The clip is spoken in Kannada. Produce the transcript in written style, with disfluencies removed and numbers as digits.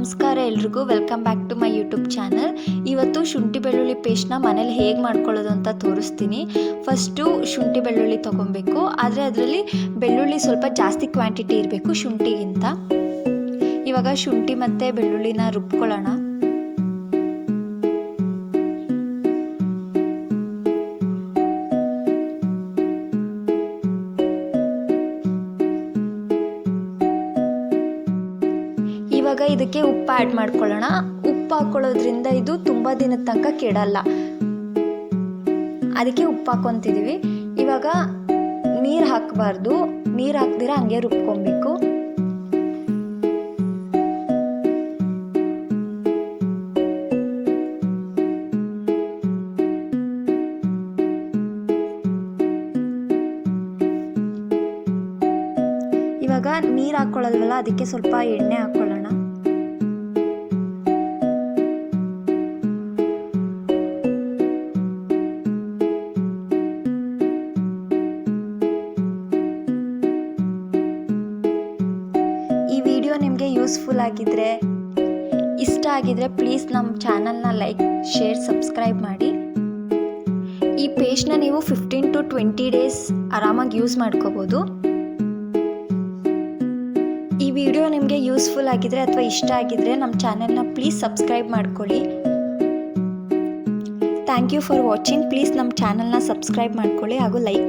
ನಮಸ್ಕಾರ ಎಲ್ರಿಗೂ, welcome back to my YouTube channel. ಇವತ್ತು ಶುಂಠಿ ಬೆಳ್ಳುಳ್ಳಿ ಪೇಸ್ಟ್ನ ಮನೇಲಿ ಹೇಗೆ ಮಾಡ್ಕೊಳ್ಳೋದು ಅಂತ ತೋರಿಸ್ತೀನಿ. ಫಸ್ಟು ಶುಂಠಿ ಬೆಳ್ಳುಳ್ಳಿ ತೊಗೊಬೇಕು, ಆದರೆ ಅದರಲ್ಲಿ ಬೆಳ್ಳುಳ್ಳಿ ಸ್ವಲ್ಪ ಜಾಸ್ತಿ ಕ್ವಾಂಟಿಟಿ ಇರಬೇಕು ಶುಂಠಿಗಿಂತ. ಇವಾಗ ಶುಂಠಿ ಮತ್ತು ಬೆಳ್ಳುಳ್ಳಿನ ರುಬ್ಕೊಳ್ಳೋಣ. ಇವಾಗ ಇದಕ್ಕೆ ಉಪ್ಪು ಆ್ಯಡ್ ಮಾಡ್ಕೊಳ್ಳೋಣ. ಉಪ್ಪು ಹಾಕ್ಕೊಳ್ಳೋದ್ರಿಂದ ಇದು ತುಂಬ ದಿನದ ತನಕ ಕೆಡಲ್ಲ, ಅದಕ್ಕೆ ಉಪ್ಪು ಹಾಕ್ಕೊತಿದ್ದೀವಿ. ಇವಾಗ ನೀರು ಹಾಕಬಾರ್ದು, ನೀರು ಹಾಕ್ದಿರ ಹಂಗೆ ರುಬ್ಕೊಬೇಕು. ಇವಾಗ ನೀರು ಹಾಕ್ಕೊಳ್ಳೋದ್ವಲ್ಲ, ಅದಕ್ಕೆ ಸ್ವಲ್ಪ ಎಣ್ಣೆ ಹಾಕ್ಕೊಳ್ಳೋಣ. ಈ ವಿಡಿಯೋ ನಿಮಗೆ ಯೂಸ್ಫುಲ್ ಆಗಿದ್ರೆ, ಇಷ್ಟ ಆಗಿದ್ರೆ ಪ್ಲೀಸ್ ನಮ್ಮ ಚಾನಲ್ನ ಲೈಕ್, ಶೇರ್, ಸಬ್ಸ್ಕ್ರೈಬ್ ಮಾಡಿ. ಈ ಪೇಸ್ಟ್ನ ನೀವು 15 to 20 ಡೇಸ್ ಆರಾಮಾಗಿ ಯೂಸ್ ಮಾಡ್ಕೋಬೋದು. ಈ ವಿಡಿಯೋ ನಿಮಗೆ ಯೂಸ್ಫುಲ್ ಆಗಿದ್ರೆ ಅಥವಾ ಇಷ್ಟ ಆಗಿದ್ರೆ ನಮ್ಮ ಚಾನೆಲ್ನ ಪ್ಲೀಸ್ ಸಬ್ಸ್ಕ್ರೈಬ್ ಮಾಡ್ಕೊಳ್ಳಿ. Thank you for watching. Please ನಮ್ಮ ಚಾನಲ್ನ ಸಬ್ಸ್ಕ್ರೈಬ್ ಮಾಡ್ಕೊಳ್ಳಿ ಹಾಗೂ ಲೈಕ್